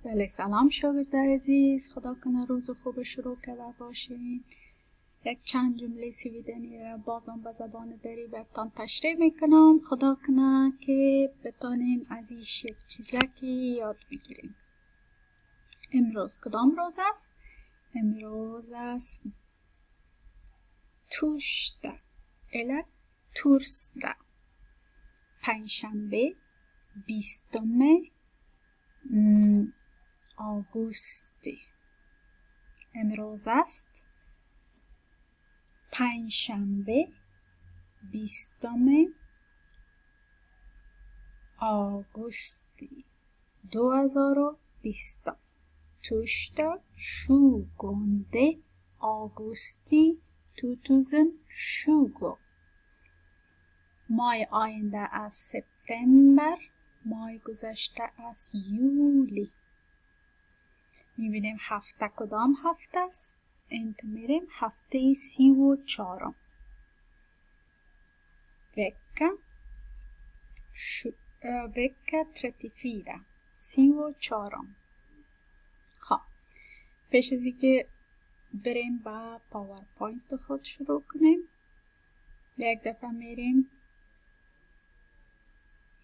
بله سلام شاگرد عزیز، خدا کنه روز خوب شروع کرده باشین. یک چند جمله سویدنی را بازم به زبان دری براتان تشریح میکنم. خدا کنه که بتانین از ایش یک چیزکی یاد بگیرین. امروز کدام روز است؟ امروز است توشده eller torsdag. پنجشنبه 20 augusti. امروز است پنجشنبه 20 augusti 2020. Torsdag 20 augusti 2020. ماه آینده از سپتامبر، ماه گذشته از یولی. میبینیم هفته کدام هفته است؟ انت میریم هفته 34. vecka 34 34. خب پیش از اینکه بریم با پاورپوینت خود شروع کنیم یک دفعه میریم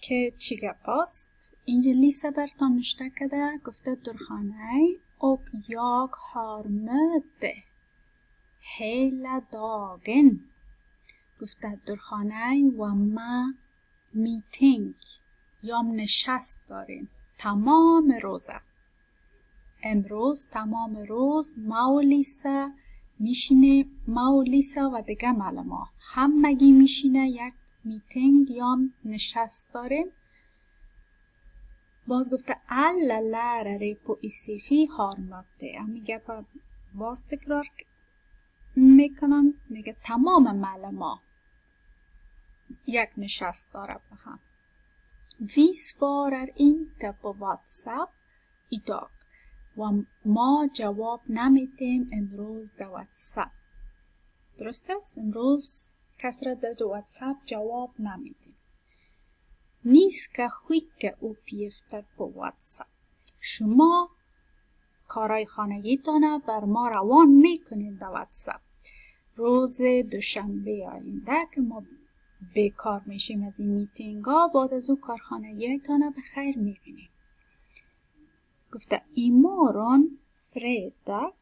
که چی گپ است. اینجا لیسا برتان نشته کده، گفته درخانه och jag har möte hela dagen. گفته درخانه و ما میتینگ یا نشست داریم تمام روزه. امروز تمام روز ما و لیسا میشینه، ما و لیسا و دیگه معلما همگی میشینه یک میتینگ یا نشست داریم. باز گفته alla lärare på ICFI har möte. میگه باز تکرار میکنم، میگه تمام معلما یک نشست داره با هم. Vi svarar inte på WhatsApp idag. و ما جواب نمیدیم امروز در واتساپ. درست است؟ امروز کس را در واتساپ جواب نمیدیم. Ni ska skicka uppgifter på WhatsApp. شما کارهای خانگیتان بر ما روان میکنید در واتساپ. روز دوشنبه آینده که ما بیکار میشیم از این میتینگ ها، بعد از او کارخانگیتان به خیر میبینیم. گفته imorgon fredag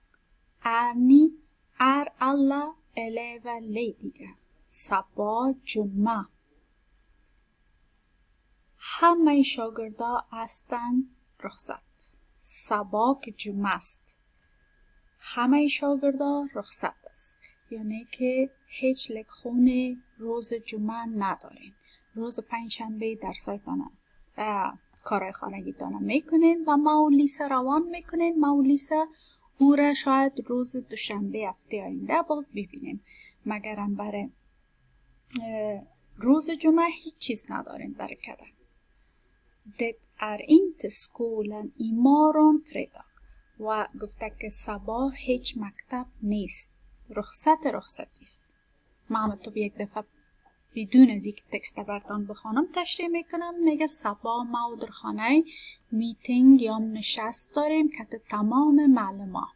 är alla elever lediga. sabah jumma. همه شاگردا هستند رخصت. sabah که جمعه است. همه شاگردا رخصت است. یعنی که هیچ لکشن روز جمعه ندارین. روز پنجشنبه درسایتان کارهای خانگیتان میکنین و ما و لیسا روان میکنین. ما و لیسا او را شاید روز دوشنبه هفته آینده باز ببینیم، مگرم برای روز جمعه هیچ چیز ندارین برای کده. Det är inte skolan imorgon fredag. و گفته که صبح هیچ مکتب نیست. رخصتی است. ما هم تو یک دفعه بدون از اینکه تکست براتان بخوانم تشریح میکنم. میگه صبح ما در خانه میتینگ یا نشست داریم که تمام معلومات.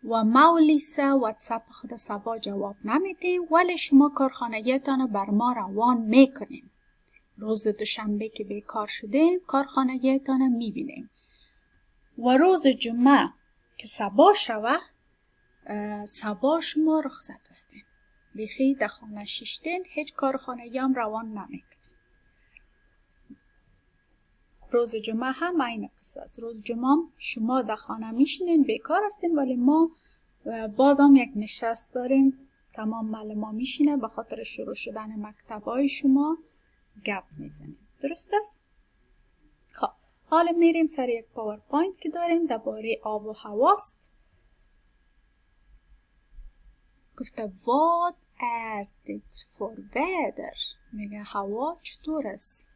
و ما و لیسا واتساپ خود صبح جواب نمیدیم، ولی شما کارخانگیتان بر ما روان میکنین. روز دوشنبه که بیکار شدیم کارخانگیتان میبینیم. و روز جمعه که صبح شوه صبح شما رخصت هستین. بیخی در خانه شیشتین، هیچ کارخانگی هم روان نمیکنین. روز جمعه هم این قصه است. روز جمعه شما در خانه میشینین بیکار هستین، ولی ما باز هم یک نشست داریم. تمام معلمان میشینه به خاطر شروع شدن مکتبای شما گپ میزنیم. درست است؟ خب حالا میریم سر یک پاورپوینت که داریم درباره آب و هواست. گفته what är det för väder؟ میگه هوا چطور است؟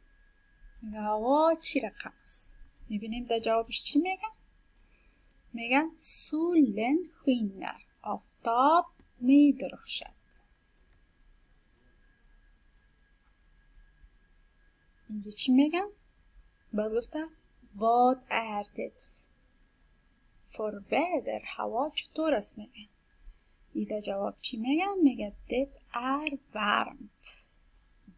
میگه هوا چی رقم است؟ میبینیم در جوابش چی میگه؟ میگه solen skiner آفتاب میدرخشد. اینجا چی میگم؟ باز گفته Vad är det för väder? هوا چطور است میگه. ایده جواب چی میگه؟ میگه det är varmt.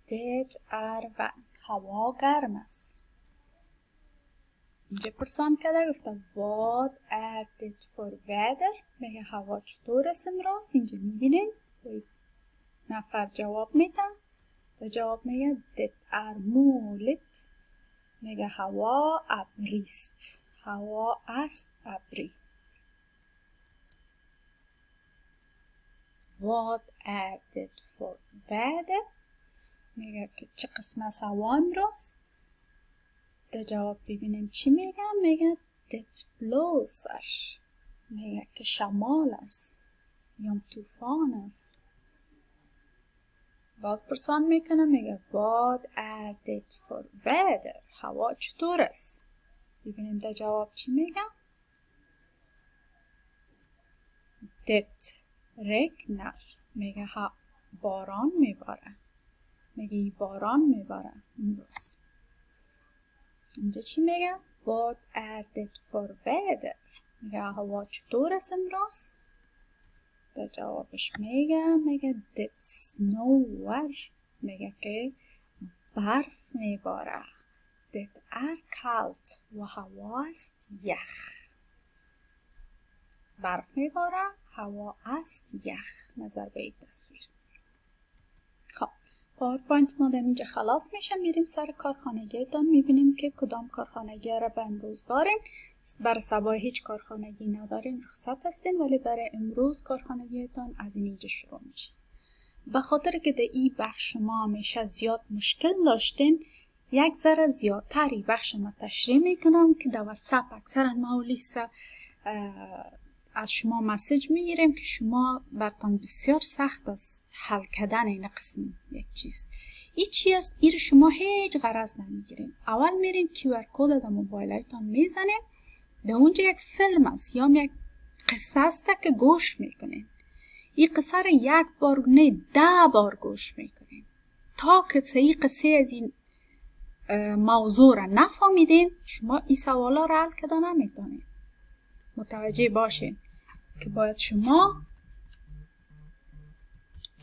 Det är varmt. هوا گرم است. اینجا پرسان کرده گفته vad är det för väder؟ میگه هوا چطور است امروز؟ اینجا میبینین نفر جواب میده. در جواب میگه det är molligt. میگه هوا ابری است. هوا است ابری. Vad är det för väder؟ میگه که چه قسم از هوا امروز؟ در جواب ببینیم چی میگه. میگه det blåser. میگه که شمال است یا طوفان است. باز پرسان میکنه. میگه vad är det för väder؟ هوا چطور است؟ ببینیم در جواب چی میگه. det regnar. میگه باران میباره. میگه باران میباره امروز. اینجا چی میگه؟ vad är det för väder؟ میگه هوا چطور است امروز؟ در جوابش میگه det snöar. میگه که برف میباره. det är kallt و هوا است یخ. برف میباره، هوا است یخ. نظر به این تصویر. خب پاورپوینت ما در اینجا خلاص میشه. میریم سر کارخانگی تان. میبینیم که کدام کارخانگی را به امروز دارین. برای صبح هیچ کارخانگی ندارین، رخصت هستین، ولی برای امروز کارخانگی تان از اینجا شروع میشه. به خاطر که در این بخش ما همیشه زیاد مشکل داشتین، یک ذره زیادتری بخش ما تشریح میکنم که در واتساپ اکثرا ما لیست از شما مسیج میگیریم که شما برتان بسیار سخت است حل کردن این قسم یک چیز. این چی است؟ این شما هیچ غرض نمیگیریم. اول میرین QR کد در موبایلتان میزنین. در اونجا یک فیلم است یا یک قصه است که گوش میکنین. این قصه را یک بار نه 10 بار گوش میکنین تا که صحیح قصه از این موضوع را نفهمیدین. شما این سوالا را حل کردن نمیتونین. متوجه باشین که باید شما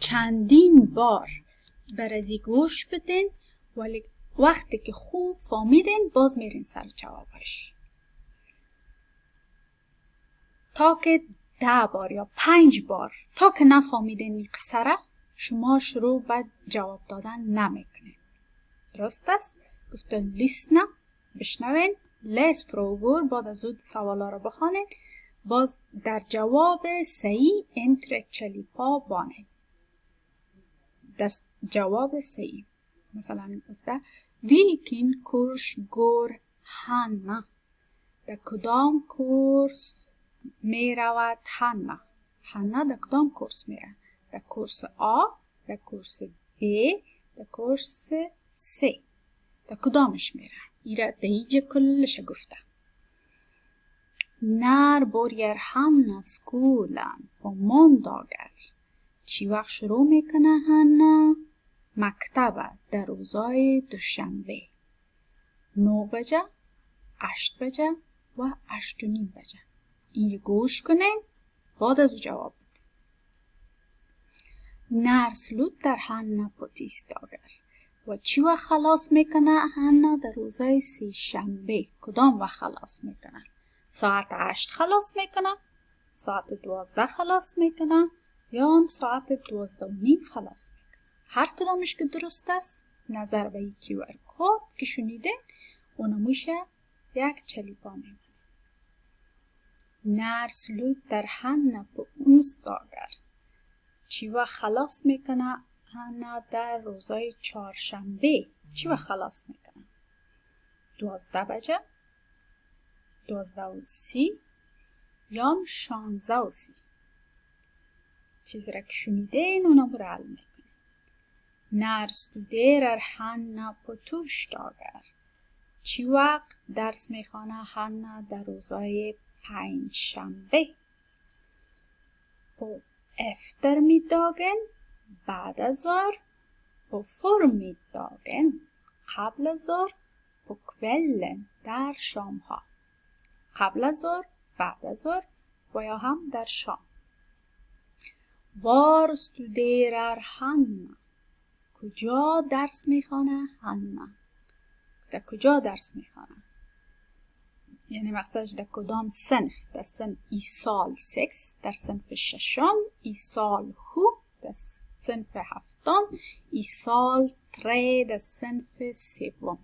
چندین بار برازی گوش بدین، ولی وقتی که خوب فهمیدین باز میرین سر جوابش. تا که 10 بار یا 5 بار تا که نفهمیدین این قصه را، شما شروع به جواب دادن نمیکنین. درست است؟ گفته لیسنا بشنوین، لیس فروگور، بعد از اون سوالا را بخوانین، باز در جواب صحیح انتر اکچلی پا بانین. دست جواب صحیح. مثلا گفته ویلکین کورس گور هانا. در کدام کورس می رود هانا؟ هانا در کدام کورس می رود؟ در کورس آ، در کورس ب، در کورس س. در کدامش می رود؟ ایره در اینجا کلش گفته. När börjar Hanna skolan på måndagar؟ چی وقت شروع میکنه هانا مکتب در روزای دوشنبه؟ 9 بجه، 8 بجه و 8 و نیم بجه. این گوش کنین، بعد از جواب بده. När slutar Hanna på tisdagar؟ و چی وقت خلاص میکنه هانا در روزای سه شنبه؟ کدام وقت خلاص میکنه؟ ساعت 8 خلاص میکنه، ساعت 12 خلاص میکنه یا ساعت 12 و نیم خلاص میکنه. هر کدامش که درست است نظر به این QR کد که شنیده اونو میشه یک چلیپا میمونه. När slutar Hanna på onsdagar؟ چی وقت خلاص میکنه هانا در روزای چهارشنبه؟ چی وقت خلاص میکنه؟ 12 بجه، 12 و 30 یا 16 و 30. چیزی را که شنیدین اونو برو حل میکنه. När studerar Hanna på torsdagar؟ چی وقت درس میخوانه هانا در روزای پنجشنبه؟ på eftermiddagen، بعد از ظهر، på förmiddagen، قبل از ظهر، på kvällen در شام ها. قبل از ظهر، بعد از ظهر و یا هم در شام. Var studerar Hanna? کجا درس میخوانه هانا؟ در کجا درس میخوانه؟ یعنی مقصدش در کدام صنف؟ در صنف ای سال 6، در صنف ششم، ای سال 7 در صنف هفتم، ای سال 3 در صنف سوم.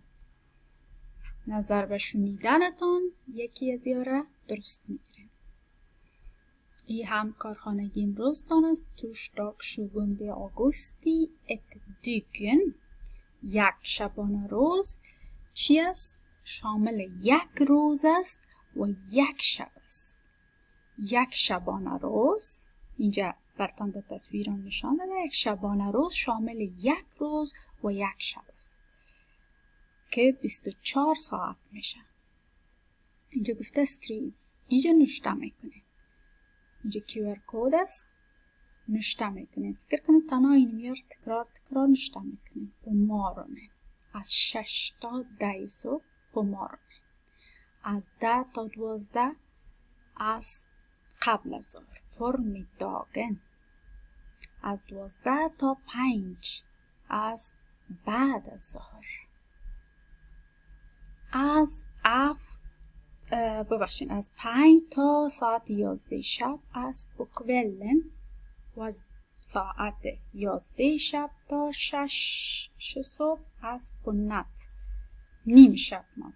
نظر به شنیدنتان یکی از یاره درست میگیره. ای هم کارخانگی امروزتان است. توشتاگ 20 augusti ett dygn. یک شبانه روز چی است؟ شامل یک روز است و یک شب است. یک شبانه روز، اینجا برتان در تصویران نشان داده، یک شبانه روز شامل یک روز و یک شب است که 24 ساعت میشه. اینجا گفته اسکریو، اینجا نوشته میکنه. اینجا QR کد است، نوشته میکنه. فکر کنم تنها این میار تکرار نوشته میکنه. بمارونه از 6 تا 10 صبح بمارونه. از 10 تا 12 از قبل از ظهر فرمیداگن. از 12 تا 5 از بعد از ظهر. از 5 تا ساعت 11 شب از بکولن و از ساعت 11 شب تا 6 صبح از پنت نیم شب ما.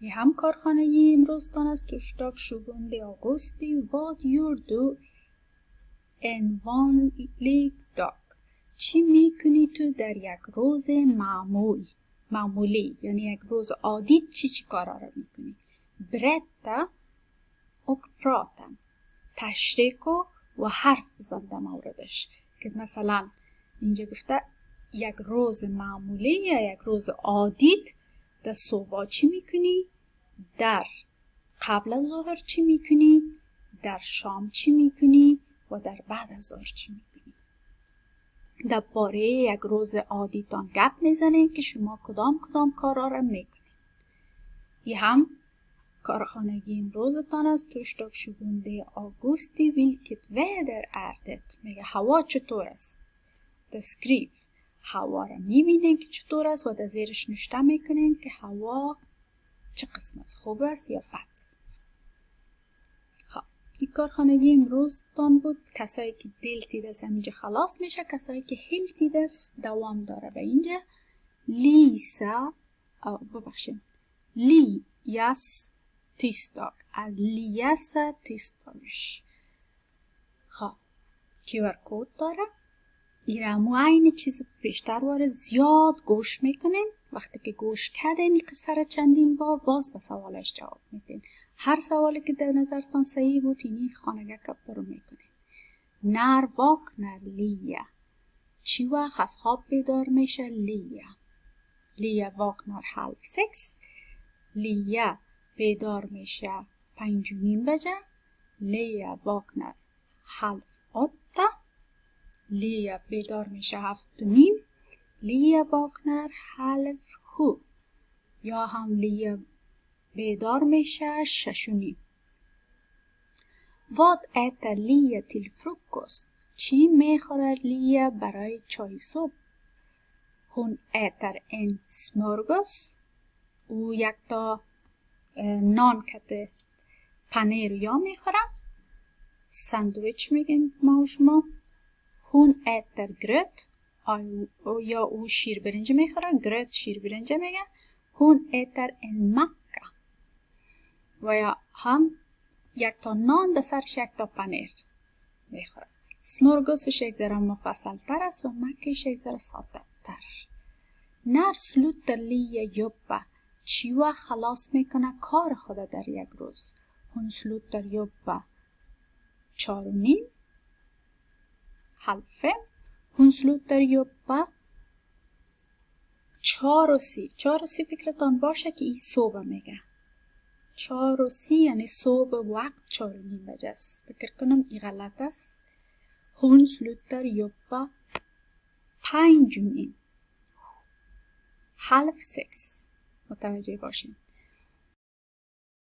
یه هم کارخانگی امروزتان است. توشتاگ 20 augusti. Vad gör du en vanlig dag? چی میکنی تو در یک روز معمولی یعنی یک روز عادی چی کارا رو میکنی؟ berätta och prata. تشریح و حرف بزن در موردش. که مثلا اینجا گفته یک روز معمولی یا یک روز عادی در صبح چی میکنی؟ در قبل از ظهر چی میکنی؟ در شام چی میکنی؟ و در بعد از ظهر چی میکنی؟ در باره یک روز عادی تان گپ میزنین که شما کدام کارا را میکنید. یه هم کارخانگی امروزتان است. توشتاگ 20 augusti. Vilket väder är det? میگه هوا چطور است؟ دسکریو، هوا را میبینین که چطور است و در زیرش نوشته میکنین که هوا چه قسم است، خوب است یا بد. خب این کارخانگی امروزتان بود. کسایی که دلتی دست اینجا خلاص میشه، کسایی که هلتی دست دوام داره. به اینجا لیاس tisdag از لیاس tisdags. خب QR کد داره. ایرامو این چیز بیشتر واره زیاد گوش میکنین. وقتی که گوش کردین این قصه را چندین بار باز به سوالش جواب میدین. هر سوالی که در نظرتان صحیح بود اینی خانگه که برو میکنین. نر واکنر لیا. چی وقت از خواب بیدار میشه؟ لیا واکنر 5:30. لیا بیدار میشه 5:30. لیا واکنر 7:30. لیا بیدار میشه 7:30. لیا واکنر 7:30. یا هم لیا بیدار میشه 6:30. Vad äter Lia till frukost? چی میخوره لیا برای چای صبح؟ Hon äter en smörgås. او یک تا نان کته پنیر یا میخوره. ساندویچ میگن ما و شما. Hon äter gröt. یا او شیر برنج میخوره. gröt شیر برنج میگن. Hon äter en macka. و یا هم یک تا نان در سرش یک تا پنیر میخوره. smörgåsش یک ذره مفصل تر است و مکش یک ذره ساده تر. När slutar Lia jobba? چی وقت خلاص میکنه کار خود در یک روز؟ Hon slutar jobba 4:30. 4:30. Hon slutar jobba 4:30. 4:30 فکرتان باشه که این صبح میگه. 4:30 یعنی صبح وقت 4:30 بجه است. فکر کنم این غلط است. Hon slutar jobba 5:30. half 6 متوجه باشین.